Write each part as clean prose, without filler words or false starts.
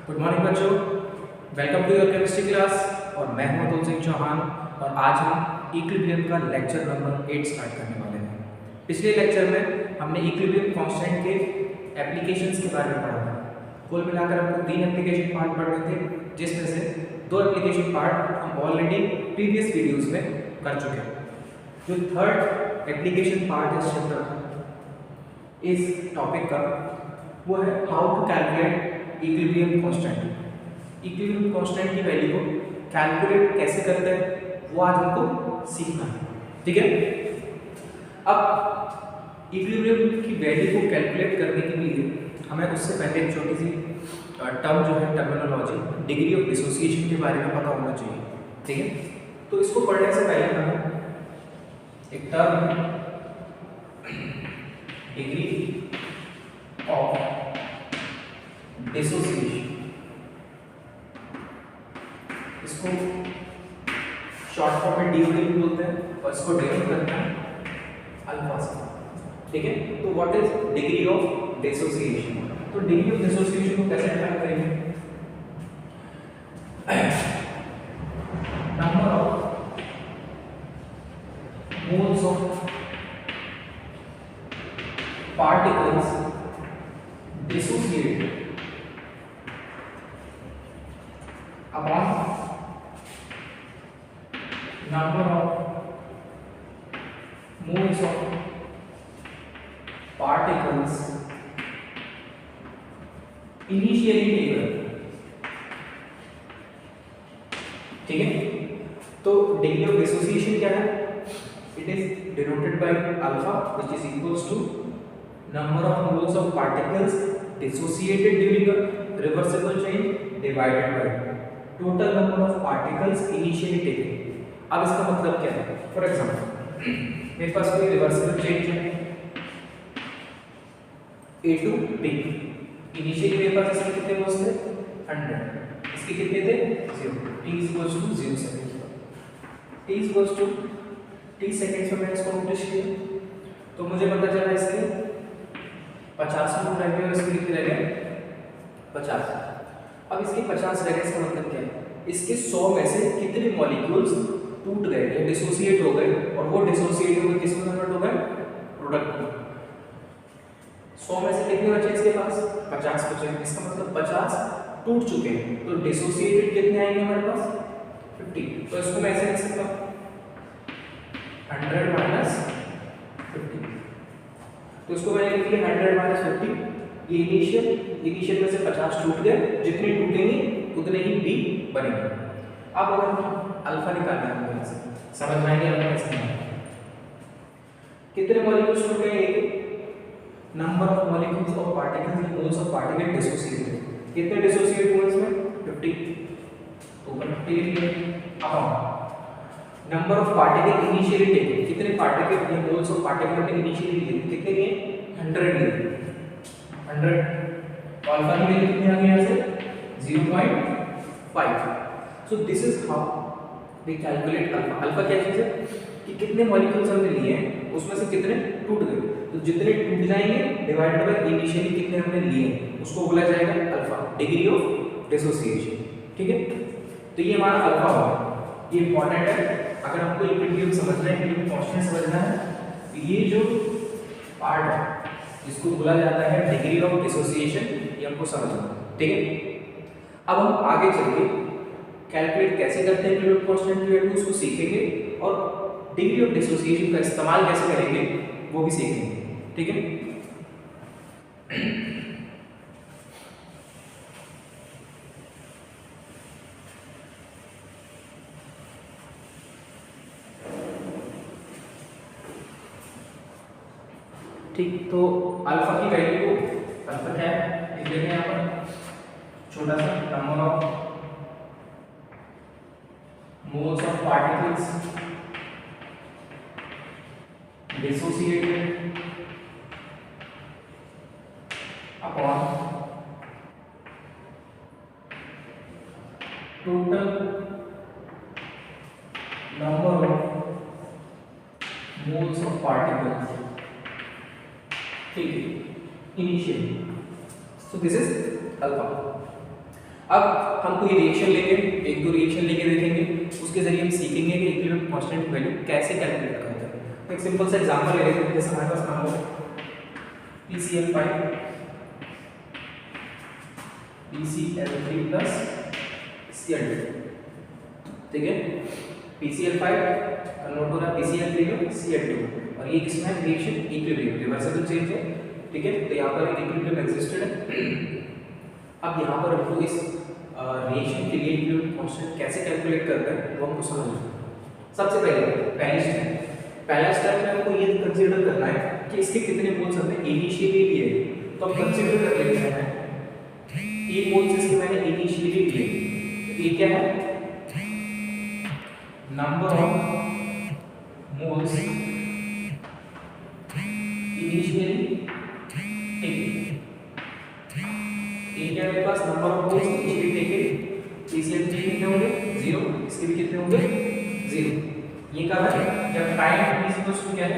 Good morning बच्चों, welcome to your chemistry class. और मैं हूं अतुल सिंह चौहान और आज हम इक्विलिब्रियम का लेक्चर नंबर 8 स्टार्ट करने वाले हैं। पिछले लेक्चर में हमने इक्विलिब्रियम कांस्टेंट के एप्लीकेशंस के बारे में पढ़ा था। कुल मिलाकर हमको 3 एप्लीकेशन पार्ट पढ़ने थे, जिसमें से 2 एप्लीकेशन पार्ट हम ऑलरेडी प्रीवियस वीडियोस में कर चुके हैं। जो थर्ड एप्लीकेशन पार्ट इस चैप्टर का, इस टॉपिक का, वो है how to calculate equilibrium constant. Equilibrium constant की वैल्यू को कैलकुलेट कैसे करते हैं वो आज हमको सीखना है, ठीक है। अब इक्विलिब्रियम की वैल्यू को कैलकुलेट करने के लिए हमें उससे पहले एक छोटी सी टर्म जो है, टर्मिनोलॉजी, डिग्री ऑफ डिसोसिएशन के बारे में पता होना चाहिए, ठीक है। तो इसको पढ़ने से पहले हमें एक टर्म डिग्री ऑफ डिसोसिएशन, इसको शॉर्ट फॉर्म में DOD बोलते हैं और इसको डिनोट करते हैं अल्फा से, ठीक है। तो what is degree of dissociation? तो डिग्री ऑफ डिसोसिएशन को कैसे डिफाइन करेंगे? Number of moles of particles dissociated upon number of moles of particles initially taken, ठीक है। तो डिग्री ऑफ डिसोसिएशन क्या है? It is denoted by alpha which is equals to number of moles of particles dissociated during a reversible change divided by total number of particles initially taken. अब इसका मतलब क्या है? फॉर एग्जांपल मेरे पास कोई reversible change है A to B। Initially मेरे पास इसके कितने मोल्स थे? 100। इसके कितने थे? 0। t equals to 0 second. t equals to t seconds में मैंने इसको नोटिस किया, तो मुझे पता चला इसके 50 मोल रह गए और इसके कितने रह गए? 50। अब इसके 50 रह गए, इसका मतलब क्या है? इसके 100 में से कितने मॉलिक्यूल्स टूट गए या डिसोसिएट हो गए, और वो डिसोसिएट होकर किस में कन्वर्ट हो गए? प्रोडक्ट में। 100 में से कितने बचे इसके पास? 50 बचे। इसका मतलब 50 टूट चुके हैं, तो डिसोसिएटेड कितने आएंगे हमारे पास? 50। तो इसको मैं ऐसे लिख सकता हूं 100 माइनस 50। तो इसको मैंने लिख लिया 100 माइनस 50। ये इनिशियल में से 50 टूट गए, जितने टूटेंगे उतने ही बी बनेंगे। अब अगर हम अल्फा निकालना है हमको, ऐसे समझ में आएंगे अल्फा कैसे निकालना है। कितने मॉलिक्यूल्स टूट गए? Number of molecules of particles in moles of particle dissociated. कितने डिसोसिएट हुए इसमें? 50। तो 50 लिए। अब number of particle initially taken, कितने पार्टिकल या मोल्स ऑफ पार्टिकल हमने इनिशियली लिए? कितने लिए? 100 लिए। 100। तो अल्फा की वैल्यू कितनी आ गई यहाँ से? 0.5। So this is how we calculate alpha. Alpha क्या चीज है कि कितने मॉलिक्यूल्स हमने लिए हैं, उसमें से कितने टूट गए, तो जितने टूट जाएंगे डिवाइडेड बाय इनिशियली कितने हमने लिए, उसको बोला जाएगा अल्फा, डिग्री ऑफ डिसोसिएशन, ठीक है। तो ये हमारा अल्फा होगा। ये इंपॉर्टेंट है अगर हमको इक्विलिब्रियम समझना है, इक्विलिब्रियम कांस्टेंट समझना है, तो ये जो पार्ट है जिसको बोला जाता है डिग्री ऑफ डिसोसिएशन, ये हमको समझना है, ठीक है। अब हम आगे चल के कैलकुलेट कैसे करते हैं इक्विलिब्रियम कांस्टेंट की वैल्यू, उसको सीखेंगे, और डिग्री ऑफ डिसोसिएशन का इस्तेमाल कैसे करेंगे वो भी सीखेंगे, ठीक है। ठीक, तो अल्फा की वैल्यू को, अल्फा क्या है लिख लेंगे यहाँ पर, छोटा सा number of moles of particles dissociated upon total number of moles of particles, ठीक है, initially. So this is alpha. अब हम कोई रिएक्शन लेंगे, एक दो रिएक्शन लेके देखेंगे, उसके जरिए हम सीखेंगे कि इक्विलिब्रियम कांस्टेंट की वैल्यू कैसे कैलकुलेट करते हैं। तो एक सिंपल सा एग्जांपल ले लेते हैं, जैसे हमारे पास मान लो PCl5 PCl3 प्लस Cl2, ठीक है। PCl5 कन्वर्ट हो रहा है PCl3 में Cl2, और ये किसमें रिएक्शन इक्विलिब्रियम रिवर्सिबल चेंज है, ठीक है। तो यहाँ पर इक्विलिब्रियम एग्जिस्टेड है। अब यहाँ पर हमको इस रिएक्शन के लिए इक्विलिब्रियम कांस्टेंट कैसे कैलकुलेट करते हैं वो हमको समझना है। सबसे पहला स्टेप में हमको ये कंसीडर करना है कि इसके कितने मोल्स हमने इनिशियली लिए, तो हम कंसीडर कर लेते हैं ये मोल्स इसके मैंने इनिशियली लिए। तो ये क्या है, number of moles initially taken. ये क्या है मेरे पास, number of moles initially taken. PCl3 कितने होंगे 0, इसके भी कितने होंगे 0। ये कब है, जब टाइम इज इक्वल टू क्या है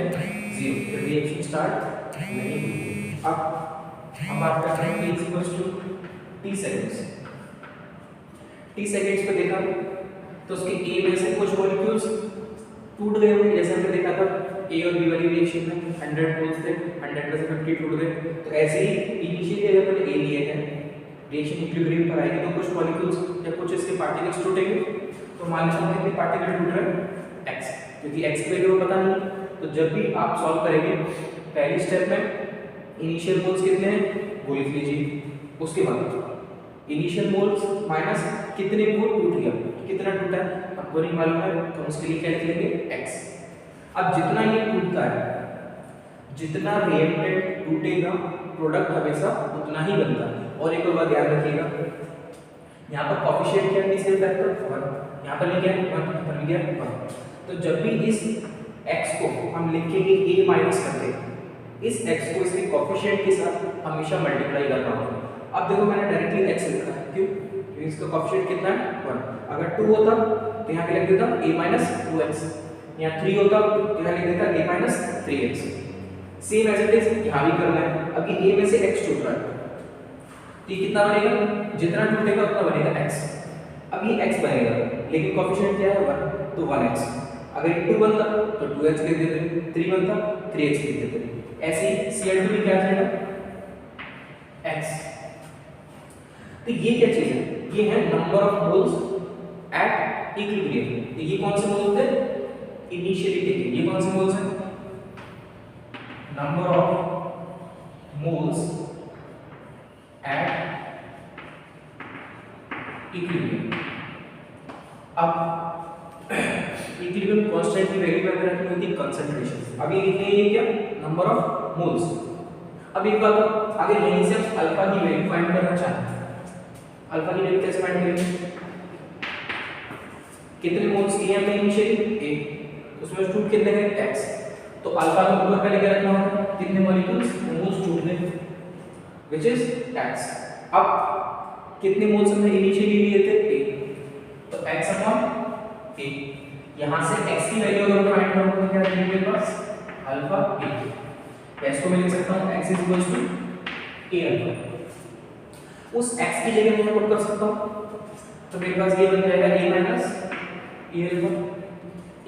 0, जब रिएक्शन स्टार्ट नहीं हुई। अब हम बात करते हैं is equal to t seconds. t seconds पे देखा तो उसके a में से कुछ मॉलिक्यूल्स टूट गए होंगे, जैसे हमने देखा था a और b वाली रिएक्शन में 100 मोल्स थे, 100 में से 50 टूट गए। तो ऐसे ही इनिशियली अगर मैंने a लिए हैं, रिएक्शन इक्विलिब्रियम पर आएगी तो कुछ मॉलिक्यूल्स या कुछ इसके पार्टिकल्स टूटेंगे। तो मान लीजिए कितने पार्टिकल टूट रहे हैं x, क्योंकि x की वैल्यू पता नहीं। तो जब भी आप सॉल्व करेंगे पहली स्टेप में इनिशियल मोल्स कितने हैं वो लिख लीजिए, उसके बाद इनिशियल मोल्स माइनस कितने मोल टूट गया, कितना टूटा है आपको नहीं मालूम है, तो उसके लिए क्या लिख लेंगे x। अब जितना ये टूटता है, जितना रिएक्टेंट टूटेगा प्रोडक्ट हमेशा उतना ही बनता है। और एक और बात याद रखिएगा, यहाँ पर कोएफिशिएंट क्या है, तीसरे फैक्टर 1, यहाँ पर लिख गया 1, यहाँ पर लिख गया 1। तो जब भी इस x को हम लिखेंगे a माइनस करके, इस x को इसके कोएफिशिएंट के साथ हमेशा मल्टीप्लाई करना होगा। अब देखो मैंने डायरेक्टली x लिखा है, क्यों, क्योंकि इसका कोएफिशिएंट कितना है 1। अगर 2 होता तो यहाँ पे लिख देता a माइनस 2x, यहाँ 3 होता तो यहाँ लिख देता a minus 3x। Same as it is यहाँ भी करना है। अब ये a में से x टूट रहा है, तो ये कितना बनेगा, जितना टूटेगा उतना बनेगा x। अब ये x बनेगा, लेकिन कोएफिशिएंट क्या है 1, तो 1x। अगर ये 2 बनता तो 2x लिख देते, 3 बनता 3x लिख देते। ऐसे ही Cl2 भी क्या जाएगा x। तो ये क्या चीज है, ये है number of moles at equilibrium. तो ये कौन से मोल्स थे, इनिशियली टेकन। ये कौन से मोल्स हैं, number of moles at equilibrium. अब इक्विलिब्रियम कांस्टेंट की वैल्यू में रखनी होती है कंसंट्रेशन। अब ये लिखने हैं क्या, नंबर ऑफ मोल्स। अब एक बात, अगर यहीं से हम अल्फा की वैल्यू फाइंड करना चाहते हैं, अल्फा की वैल्यू कैसे फाइंड करेंगे, कितने मोल्स लिए हमने इनिशियली 1, उसमें टूट कितने गए x। तो अल्फा को ऊपर पहले क्या रखना होगा, कितने मॉलिक्यूल्स मोल्स टूट गए व्हिच इज x। अब कितने मोल्स हमने इनिशियली लिए थे 1, तो x अपॉन a। यहां से x की वैल्यू अगर फाइंड करना है क्या रहेगी मेरे पास, अल्फा a। इसको मैं लिख सकता हूं x a अल्फा। उस x की जगह मैं पुट कर सकता हूं, तो मेरे पास ये बन जाएगा a माइनस a अल्फा।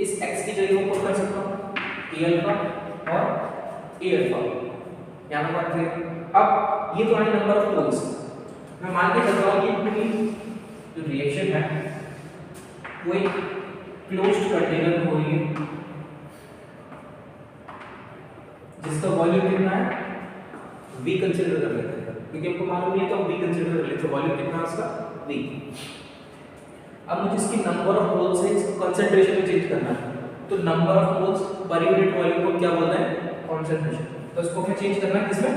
इस x की जगह मैं पुट कर सकता हूं a अल्फा और a अल्फा, यहां पर बात करें। अब ये तो है नंबर ऑफ मोल्स। मैं मान के चलता हूं ये पूरी जो रिएक्शन है वो एक क्लोज्ड कंटेनर में हो रही है, जिसका वॉल्यूम कितना है v कंसीडर कर लेते हैं, क्योंकि हमको मालूम नहीं है तो हम v कंसीडर कर लेते हैं। वॉल्यूम कितना है उसका v। अब मुझे इसकी नंबर ऑफ मोल्स है, इसको कंसंट्रेशन में चेंज करना है। तो number of moles per unit volume को क्या बोलते हैं, कंसंट्रेशन। तो इसको क्या चेंज करना है, किसमें,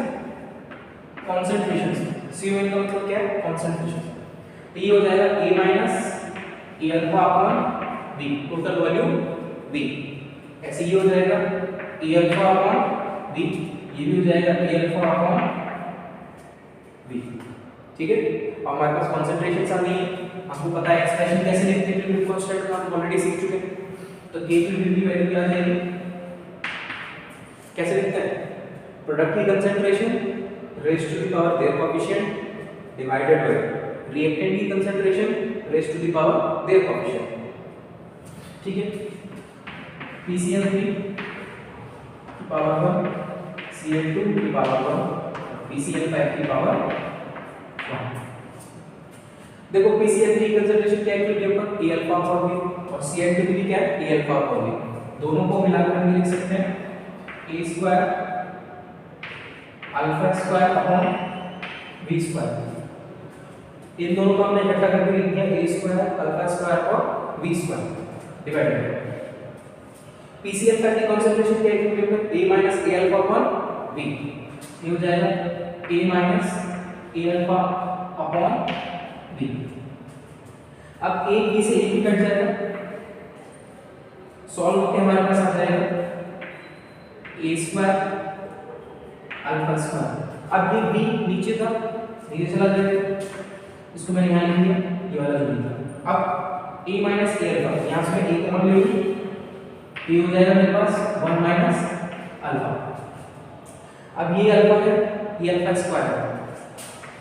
कंसंट्रेशन। CON का मतलब क्या है, कंसंट्रेशन। तो ये हो जाएगा a minus a alpha upon v, total volume v। ऐसे ये हो जाएगा a अल्फा अपॉन v, ये भी हो जाएगा a अल्फा अपॉन v, ठीक है। और हमारे पास कंसंट्रेशंस आ गई है। आपको पता है एक्सप्रेशन कैसे लिखते हैं इक्विलिब्रियम कांस्टेंट का, हम ऑलरेडी सीख चुके हैं। तो k इक्विलिब्रियम की वैल्यू क्या आ जाएगी, कैसे लिखते हैं, प्रोडक्ट की concentration raise to the power their coefficient divided by reactant की concentration raise to the power their coefficient. ठीक है, PCl3 की पावर 1, Cl2 की पावर 1, PCl5 की पावर 1। देखो PCl3 कंसंट्रेशन क्या है इक्विलिब्रियम पर A अल्फा अपॉन V और Cl2 भी क्या है A अल्फा अपॉन V, दोनों को मिलाकर हम लिख सकते हैं A square alpha square upon V square. इन दोनों को हमने इकट्ठा करके लिख दिया A स्क्वायर अल्फा स्क्वायर और V square divided by PCl5 की कंसंट्रेशन क्या है इक्विलिब्रियम पर A minus A alpha upon V, ये हो जाएगा A minus A alpha upon V। अब A B से A भी कट जाएगा, सॉल्व होके हमारे पास आ जाएगा A स्क्वायर अल्फा स्क्वायर। अब ये B नीचे था, नीचे चला जाएगा, इसको मैंने यहाँ लिख दिया, ये वाला जो था। अब A माइनस A अल्फा, यहाँ से मैं A कॉमन ले लूँ, ये हो जाएगा मेरे पास 1 माइनस अल्फा। अब ये अल्फा है, ये अल्फा स्क्वायर है,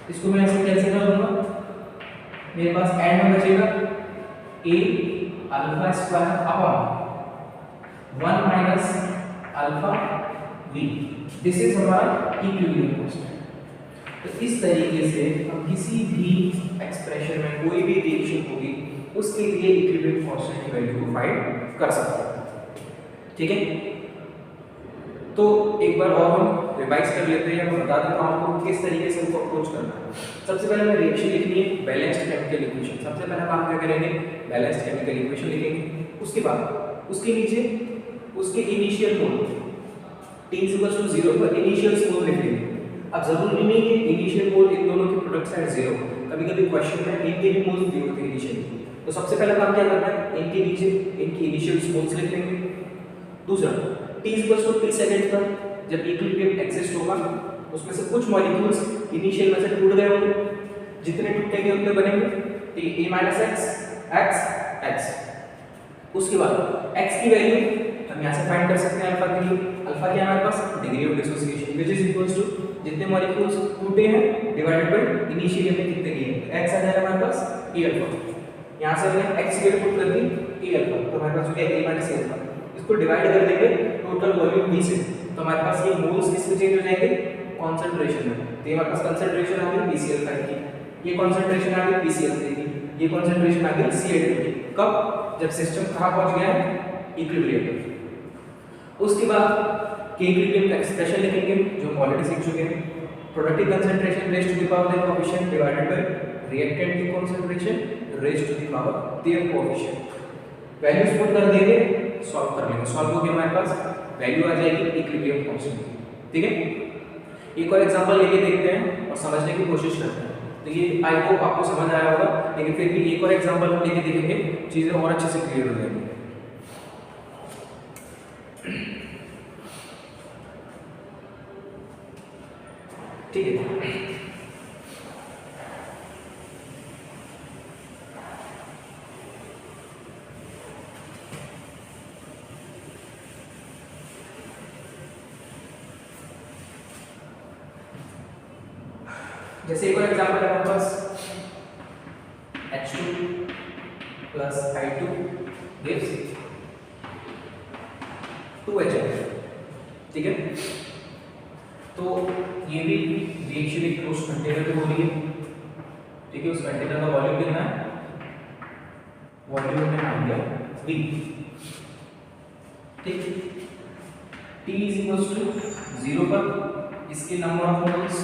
इसको मैं ऐसे कैसे कर दूंगा, मेरे पास एंड में बचेगा A alpha square upon 1 minus alpha V। This is हमारा इक्विलिब्रियम कांस्टेंट। तो इस तरीके से हम किसी भी एक्सप्रेशन में कोई भी रिएक्शन होगी उसके लिए इक्विलिब्रियम कांस्टेंट की वैल्यू को फाइंड कर सकते हैं। ठीक है, तो एक बार और हम रिवाइज कर लेते हैं, मैं बता देता हूं आपको किस तरीके से इसको अप्रोच करना है। सबसे पहले हमें रिएक्शन लिखनी है बैलेंस्ड केमिकल इक्वेशन। सबसे पहला काम क्या करेंगे, बैलेंस्ड केमिकल इक्वेशन लिखेंगे, उसके बाद उसके नीचे उसके इनिशियल मोल T=0 पर इनिशियल मोल लिख लेंगे। अब जरूरी नहीं है इनिशियल मोल इन दोनों के प्रोडक्ट साइड 0, कभी-कभी क्वेश्चन में इनके भी मोल्स दिए होते हैं इनिशियली, तो सबसे पहला काम क्या करना है, इनके नीचे इनकी इनिशियल मोल्स लिख लेंगे। दूसरा T सेकंड पर जब इक्विलिब्रियम एग्जिस्ट होगा उसमें से कुछ मॉलिक्यूल्स इनिशियल में से टूट गए होंगे, जितने टूटेंगे उतने बनेंगे A-x x x। उसके बाद x की वैल्यू हम यहां से फाइंड कर सकते हैं अल्फा के लिए। अल्फा क्या है हमारे पास, degree of dissociation which is equals to जितने मॉलिक्यूल्स टूटे हैं डिवाइडेड बाय इनिशियली हमने कितने लिए, x आ जाएगा हमारे पास A अल्फा। यहां से हमने x की वैल्यू पुट कर दी A अल्फा, तो हमारे पास हो गया A माइनस A अल्फा। इसको डिवाइड कर देंगे टोटल वॉल्यूम V से, तो हमारे पास ये मोल्स किसमें चेंज हो जाएंगे, कंसंट्रेशन में। तो ये हमारे पास कंसंट्रेशन आ गई PCl5 की, ये कंसंट्रेशन आ गई PCl3 की, ये कंसंट्रेशन आ गई Cl2 की। कब, जब सिस्टम कहां पहुंच गया है, इक्विलिब्रियम पे। उसके बाद के इक्विलिब्रियम का एक्सप्रेशन लिखेंगे जो हम ऑलरेडी सीख चुके हैं, productive concentration raise to the power their coefficient divided by reactant की concentration raise to the power their coefficient. Values put कर देंगे, सॉल्व कर लेंगे, सॉल्व हो गया हमारे पास वैल्यू आ जाएगी इक्विलिब्रियम कांस्टेंट। ठीक है, एक और एग्जांपल लेके देखते हैं और समझने की कोशिश करते हैं। तो ये आई होप आपको समझ आया होगा, लेकिन फिर भी एक और एग्जांपल हम लेके देखेंगे, चीजें और अच्छे से क्लियर हो जाएंगी। ठीक है, जैसे एक और एग्जांपल है हमारे पास H2 plus I2 gives 2HF। ठीक है, तो ये भी रिएक्शन एक क्लोज कंटेनर में हो रही है। ठीक है, उस कंटेनर का वॉल्यूम कितना है, वॉल्यूम में मान लिया V। ठीक, T = 0 पर इसके नंबर ऑफ मोल्स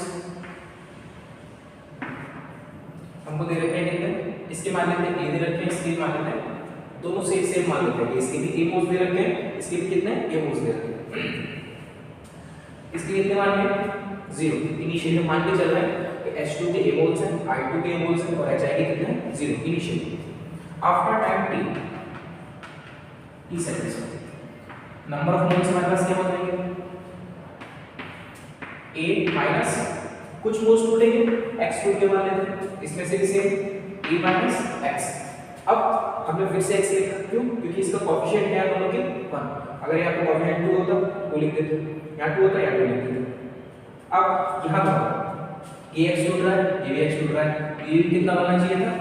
हमको दे रखे हैं कितने, इसके मान लेते हैं A दे रखे हैं, इसके मान लेते हैं, दोनों सेम मान लेते हैं, इसके भी A मोल्स दे रखे हैं, इसके भी कितने A मोल्स दे रखे हैं। इसके कितने मान लिए 0, इनिशियली मान के चल रहे हैं कि H2 के A मोल्स हैं, I2 के A मोल्स हैं और HI के कितने 0 initially. After time T seconds number of moles हमारे पास क्या हो जाएंगे, A माइनस कुछ मोल्स टूटेंगे, X2 के मान लेते हैं, इसमें से किसे A माइनस X। अब हमने फिर से X लिखा, क्यों, क्योंकि इसका कोएफिशिएंट क्या है दोनों के 1। अगर यहाँ पे कोएफिशिएंट 2 होता तो लिख देते, यहाँ 2 होता यहाँ 2 लिख देते। अब यहाँ पर ये x छूट रहा है, ये भी x छूट रहा है, ये भी कितना बनना चाहिए था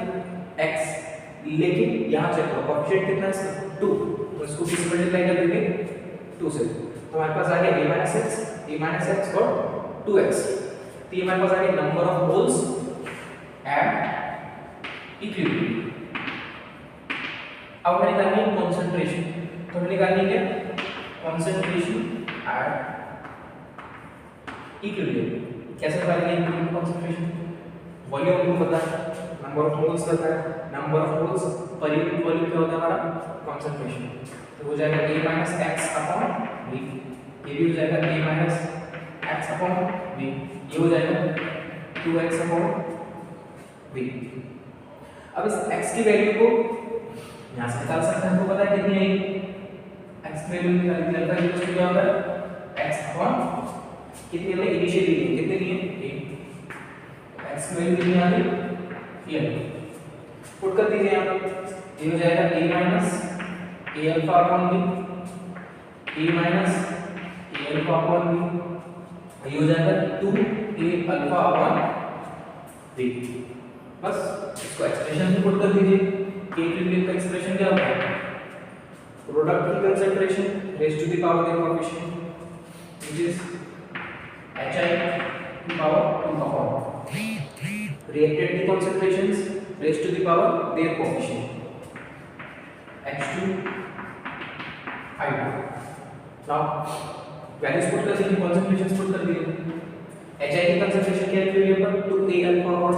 x, लेकिन यहाँ चेक करो कोएफिशिएंट कितना है इसका 2, तो इसको किस से मल्टीप्लाई कर देंगे 2 से, तो हमारे पास आ गया a x और 2x, तो ये हमारे पास आ गया number of moles at equilibrium. अब हमें निकालनी है कॉन्सेंट्रेशन, तो हमें निकालनी है कॉन्सेंट्रेशन एट इक्विलिब्रियम। कैसे निकालेंगे इक्विलिब्रियम कॉन्सेंट्रेशन? वॉल्यूम हमको पता है, नंबर ऑफ मोल्स पता है, number of moles per unit volume क्या होता है हमारा कॉन्सेंट्रेशन, तो हो जाएगा a x अपॉन v, ये भी हो जाएगा a x अपॉन v, ये हो जाएगा 2x अपॉन v। अब इस x की वैल्यू को यहाँ से निकाल सकते हैं, हमको पता है कितनी है x की वैल्यू निकालनी है, अल्फा इक्वल टू क्या होता है x अपॉन कितनी हमने इनिशियली ली, कितने लिए a, x की वैल्यू कितनी आ गई ये, पुट कर दीजिए यहाँ पे, ये हो जाएगा a alpha upon b, a alpha upon b, ये हो जाएगा 2a अल्फा अपॉन b। बस इसको एक्सप्रेशन में पुट कर दीजिए, के इक्विलिब्रियम का एक्सप्रेशन क्या होता है प्रोडक्ट की concentration raise to the power their coefficient which is hi to power 2 upon reactant की concentrations raised to the power their coefficient h2 i2। now values put कर दीजिए, concentrations put कर दीजिए, hi की concentration क्या है equilibrium पर 2a alpha upon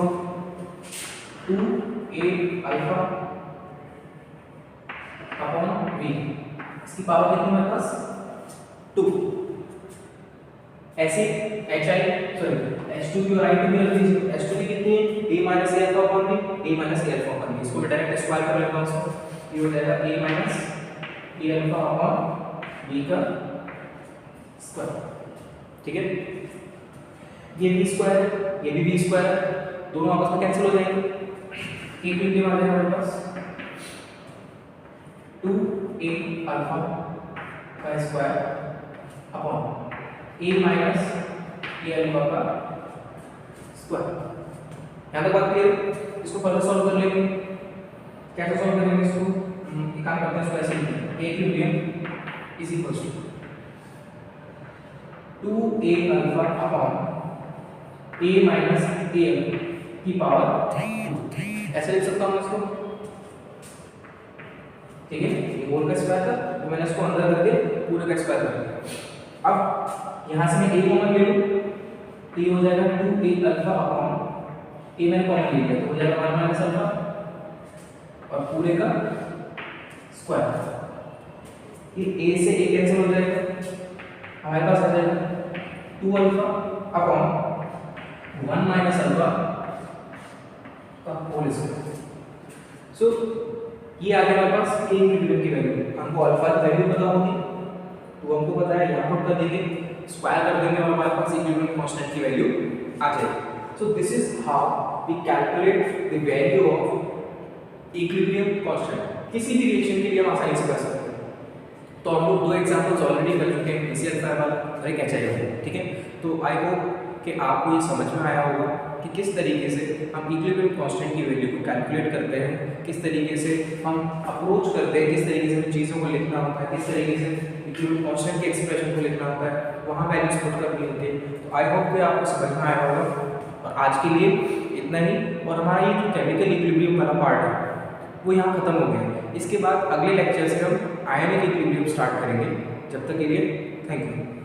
2a alpha upon v, इसकी पावर कितनी हमारे पास 2, ऐसे H2 की और I2 भी रख दीजिए, H2 की कितनी है a - a alpha upon b, a - a alpha upon b, इसको मैं डायरेक्ट स्क्वायर कर लेता हूं, इसको ये हो जाएगा a - a alpha upon b का स्क्वायर, ठीक है, ये b स्क्वायर ये भी b स्क्वायर, दोनों आपस में कैंसिल हो जाएंगे, इक्विलिब्रियम आ जाएगा हमारे पास 2a अल्फा का square upon a minus a alpha का स्क्वायर। यहाँ तक बात क्लियर? इसको फर्दर सॉल्व कर लेंगे, कैसे सॉल्व करेंगे इसको, एक काम करते हैं, इसको ऐसे लिखते हैं, a equilibrium is equal to 2a alpha upon a minus a की पावर 2, ऐसे लिख सकता हूँ इसको, ठीक है, ये होल का स्क्वायर था, तो मैंने इसको अंदर करके पूरे का स्क्वायर कर दिया। अब यहाँ से मैं a कॉमन ले लूँ, तो ये हो जाएगा 2a अल्फा अपॉन a मैंने कॉमन ले लिया, तो हो जाएगा 1 माइनस अल्फा और पूरे का स्क्वायर, ये a से a कैंसिल हो जाएगा, हमारे पास आ जाएगा 2 अल्फा अपॉन 1 माइनस अल्फा का होल स्क्वायर। सो ये आ गया हमारे पास a इक्विलिब्रियम की वैल्यू, हमको अल्फा की वैल्यू पता होगी, तो हमको पता है यहाँ पुट कर देंगे, स्क्वायर कर देंगे और हमारे पास इक्विलिब्रियम कांस्टेंट की वैल्यू आ जाएगी। So this is how we calculate the value of equilibrium constant. किसी भी रिएक्शन के लिए हम आसानी से कर सकते हैं। तो हम लोग दो एग्जांपल्स ऑलरेडी कर चुके हैं, PCl और एक HI, ठीक है। तो आई होप कि आपको ये समझ में आया होगा कि किस तरीके से हम इक्विलिब्रियम कांस्टेंट की वैल्यू को कैलकुलेट करते हैं, किस तरीके से हम अप्रोच करते हैं, किस तरीके से हमें चीज़ों को लिखना होता है, किस तरीके से इक्विलिब्रियम कांस्टेंट के एक्सप्रेशन को लिखना होता है, वहाँ वैल्यूज पुट करनी होती है। तो आई होप कि आपको समझ में आया होगा। और आज के लिए इतना ही, और हमारा ये जो केमिकल इक्विलिब्रियम वाला पार्ट है वो यहाँ खत्म हो गया। इसके बाद अगले लेक्चर से हम आयनिक इक्विलिब्रियम स्टार्ट करेंगे। जब तक के लिए थैंक यू।